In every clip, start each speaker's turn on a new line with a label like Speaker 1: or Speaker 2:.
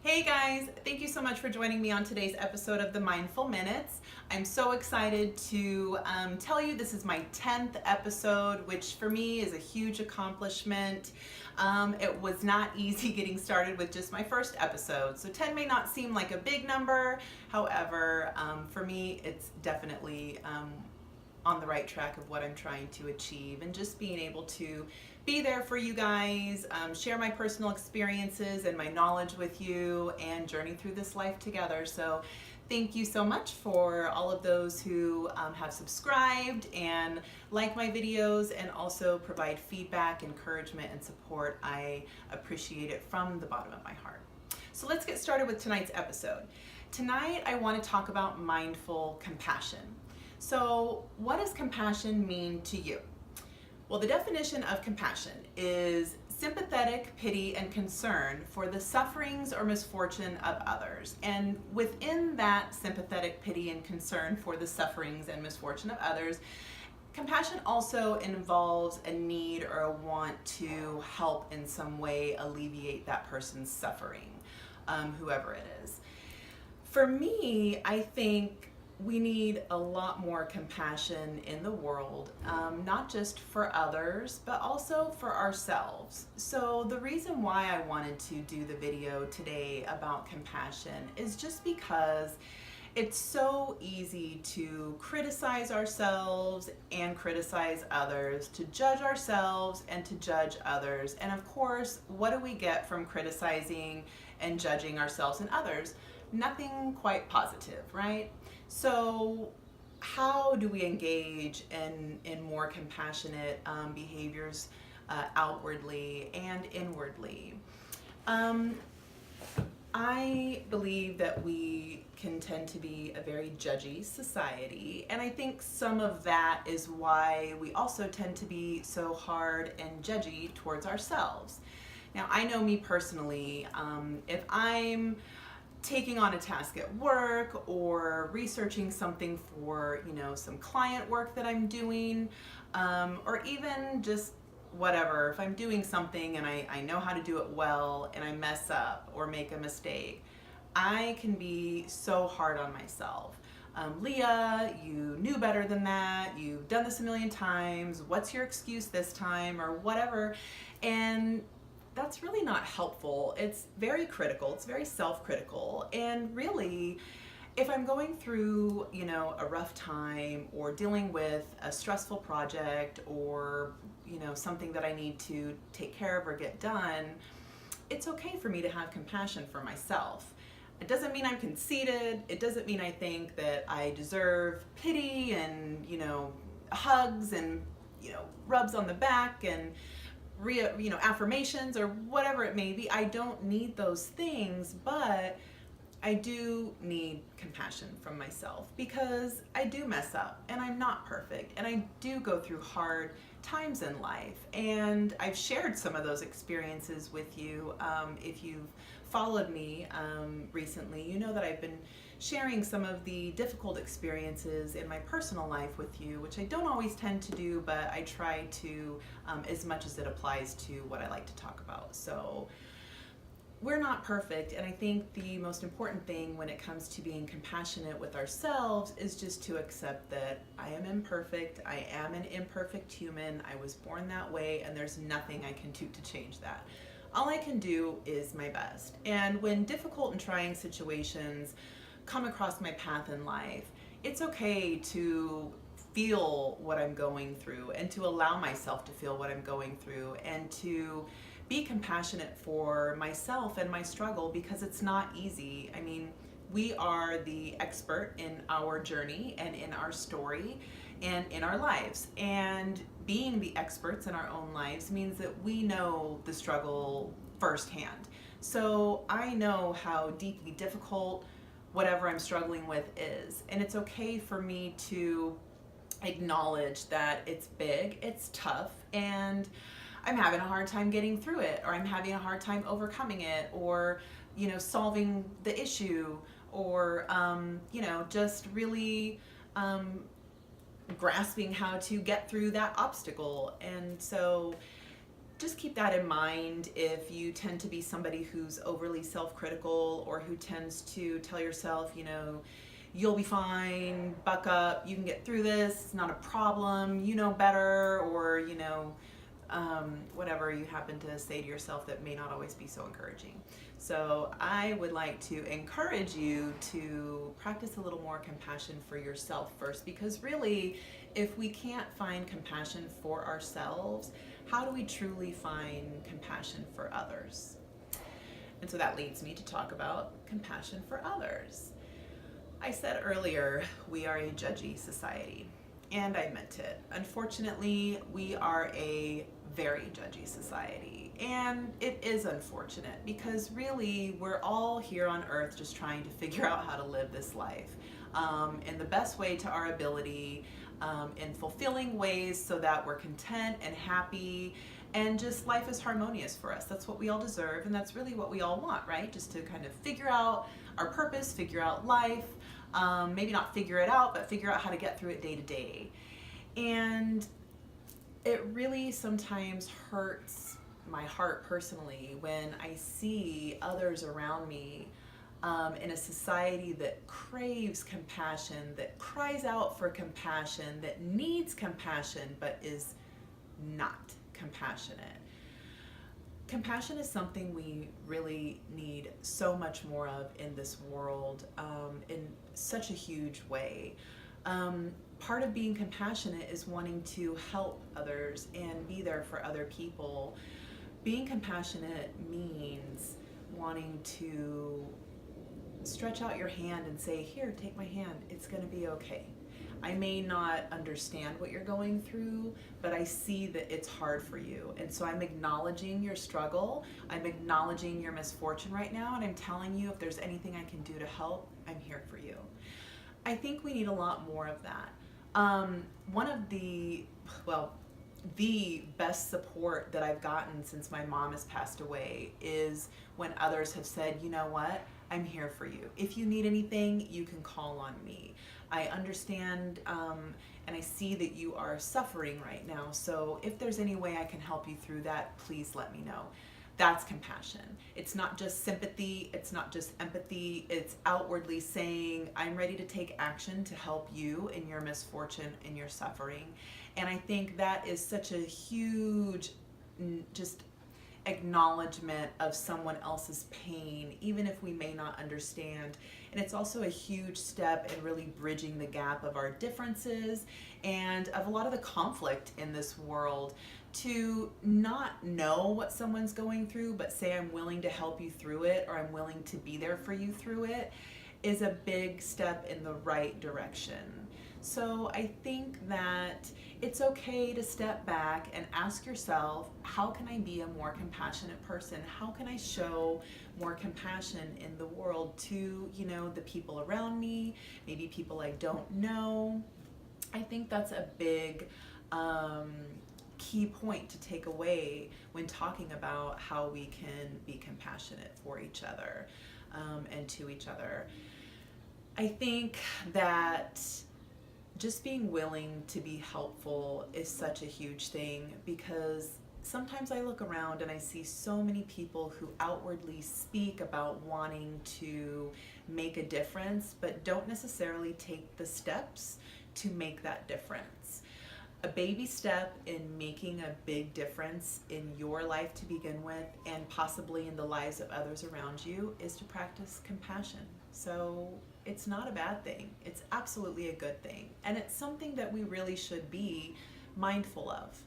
Speaker 1: Hey guys, thank you so much for joining me on today's episode of the Mindful Minutes. I'm so excited to tell you this is my 10th episode, which for me is a huge accomplishment. It was not easy getting started with just my first episode, so 10 may not seem like a big number. However, for me, it's definitely on the right track of what I'm trying to achieve, and just being able to be there for you guys, share my personal experiences and my knowledge with you, and journey through this life together. So thank you so much for all of those who have subscribed and like my videos, and also provide feedback, encouragement, and support. I appreciate it from the bottom of my heart. So let's get started with tonight's episode. Tonight I want to talk about mindful compassion. So what does compassion mean to you? Well, the definition of compassion is sympathetic pity and concern for the sufferings or misfortune of others. And within that sympathetic pity and concern for the sufferings and misfortune of others, compassion also involves a need or a want to help in some way alleviate that person's suffering, whoever it is. For me, I think we need a lot more compassion in the world, not just for others, but also for ourselves. So the reason why I wanted to do the video today about compassion is just because it's so easy to criticize ourselves and criticize others, to judge ourselves and to judge others. And of course, what do we get from criticizing and judging ourselves and others? Nothing quite positive, right? So how do we engage in more compassionate behaviors outwardly and inwardly? I believe that we can tend to be a very judgy society, and I think some of that is why we also tend to be so hard and judgy towards ourselves. Now, I know me personally, if I'm taking on a task at work or researching something for, some client work that I'm doing, or even just whatever, if I'm doing something and I know how to do it well and I mess up or make a mistake, I can be so hard on myself. Leah, you knew better than that. You've done this a million times. What's your excuse this time, or whatever? And that's really not helpful. It's very critical. It's very self-critical. And really, if I'm going through, a rough time or dealing with a stressful project or, something that I need to take care of or get done, it's okay for me to have compassion for myself. It doesn't mean I'm conceited. It doesn't mean I think that I deserve pity and, hugs and, rubs on the back and affirmations or whatever it may be. I don't need those things, but I do need compassion from myself, because I do mess up and I'm not perfect, and I do go through hard times in life. And I've shared some of those experiences with you. If you've followed me recently, you know that I've been sharing some of the difficult experiences in my personal life with you, which I don't always tend to do, but I try to as much as it applies to what I like to talk about. So we're not perfect, and I think the most important thing when it comes to being compassionate with ourselves is just to accept that I am imperfect. I am an imperfect human. I was born that way, and there's nothing I can do to change that. All I can do is my best. And when difficult and trying situations come across my path in life, it's okay to feel what I'm going through, and to allow myself to feel what I'm going through, and to be compassionate for myself and my struggle, because it's not easy. I mean, we are the expert in our journey and in our story and in our lives. And being the experts in our own lives means that we know the struggle firsthand. So I know how deeply difficult whatever I'm struggling with is. And it's okay for me to acknowledge that it's big, it's tough, and I'm having a hard time getting through it, or I'm having a hard time overcoming it, or, solving the issue, or, just really grasping how to get through that obstacle. And so just keep that in mind if you tend to be somebody who's overly self-critical, or who tends to tell yourself, you'll be fine, buck up, you can get through this, it's not a problem, you know better, or whatever you happen to say to yourself that may not always be so encouraging. So I would like to encourage you to practice a little more compassion for yourself first, because really, if we can't find compassion for ourselves, how do we truly find compassion for others? And so that leads me to talk about compassion for others. I said earlier, we are a judgy society, and I meant it. Unfortunately, we are a very judgy society, and it is unfortunate because really we're all here on earth just trying to figure out how to live this life in the best way to our ability, in fulfilling ways so that we're content and happy, and just life is harmonious for us. That's what we all deserve, and that's really what we all want, right? Just to kind of figure out our purpose, figure out life, maybe not figure it out, but figure out how to get through it day to day. And it really sometimes hurts my heart personally when I see others around me in a society that craves compassion, that cries out for compassion, that needs compassion, but is not compassionate. Compassion is something we really need so much more of in this world, in such a huge way. Part of being compassionate is wanting to help others and be there for other people. Being compassionate means wanting to stretch out your hand and say, here, take my hand, it's going to be okay. I may not understand what you're going through, but I see that it's hard for you. And so I'm acknowledging your struggle, I'm acknowledging your misfortune right now, and I'm telling you if there's anything I can do to help, I'm here for you. I think we need a lot more of that. One of the best support that I've gotten since my mom has passed away is when others have said, you know what, I'm here for you. If you need anything, you can call on me. I understand and I see that you are suffering right now, so if there's any way I can help you through that, please let me know. That's compassion. It's not just sympathy, it's not just empathy, it's outwardly saying, I'm ready to take action to help you in your misfortune, in your suffering. And I think that is such a huge just acknowledgement of someone else's pain, even if we may not understand. And it's also a huge step in really bridging the gap of our differences and of a lot of the conflict in this world. To not know what someone's going through, but say I'm willing to help you through it, or I'm willing to be there for you through it, is a big step in the right direction. So I think that it's okay to step back and ask yourself, how can I be a more compassionate person? How can I show more compassion in the world to, the people around me, maybe people I don't know? I think that's a big key point to take away when talking about how we can be compassionate for each other and to each other. I think that just being willing to be helpful is such a huge thing, because sometimes I look around and I see so many people who outwardly speak about wanting to make a difference, but don't necessarily take the steps to make that difference. A baby step in making a big difference in your life to begin with, and possibly in the lives of others around you, is to practice compassion. So it's not a bad thing. It's absolutely a good thing. And it's something that we really should be mindful of.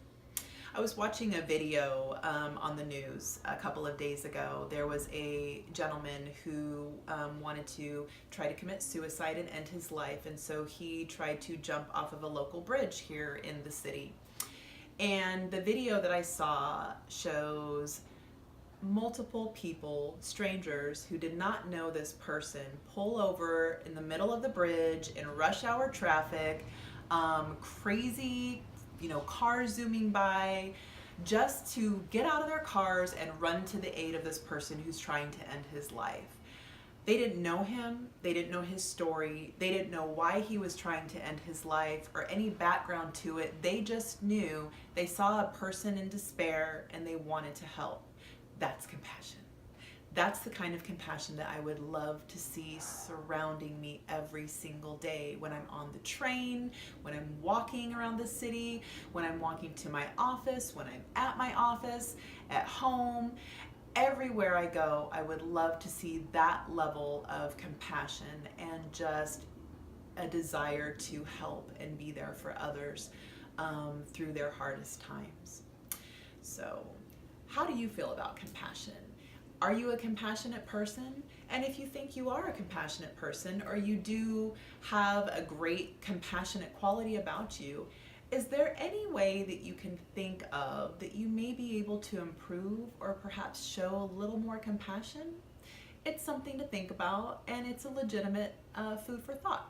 Speaker 1: I was watching a video on the news a couple of days ago. There was a gentleman who wanted to try to commit suicide and end his life, and so he tried to jump off of a local bridge here in the city. And the video that I saw shows multiple people, strangers who did not know this person, pull over in the middle of the bridge in rush hour traffic, crazy cars zooming by, just to get out of their cars and run to the aid of this person who's trying to end his life. They didn't know him, they didn't know his story, they didn't know why he was trying to end his life or any background to it. They just knew they saw a person in despair and they wanted to help. That's compassion. That's the kind of compassion that I would love to see surrounding me every single day when I'm on the train, when I'm walking around the city, when I'm walking to my office, when I'm at my office, at home. Everywhere I go, I would love to see that level of compassion and just a desire to help and be there for others through their hardest times. So, how do you feel about compassion? Are you a compassionate person? And if you think you are a compassionate person, or you do have a great compassionate quality about you, is there any way that you can think of that you may be able to improve or perhaps show a little more compassion? It's something to think about, and it's a legitimate food for thought.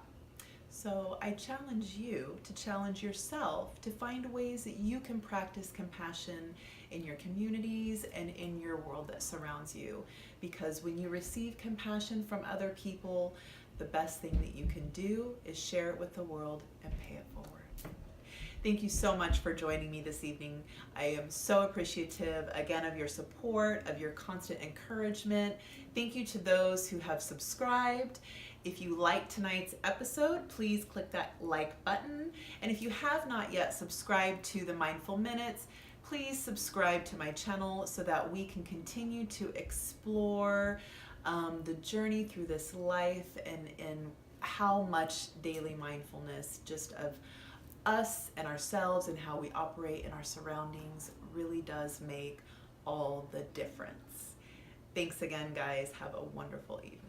Speaker 1: So I challenge you to challenge yourself to find ways that you can practice compassion in your communities and in your world that surrounds you. Because when you receive compassion from other people, the best thing that you can do is share it with the world and pay it forward. Thank you so much for joining me this evening. I am so appreciative, again, of your support, of your constant encouragement. Thank you to those who have subscribed. If you liked tonight's episode, please click that like button. And if you have not yet subscribed to the Mindful Minutes, please subscribe to my channel so that we can continue to explore the journey through this life and how much daily mindfulness just of us and ourselves and how we operate in our surroundings really does make all the difference. Thanks again, guys. Have a wonderful evening.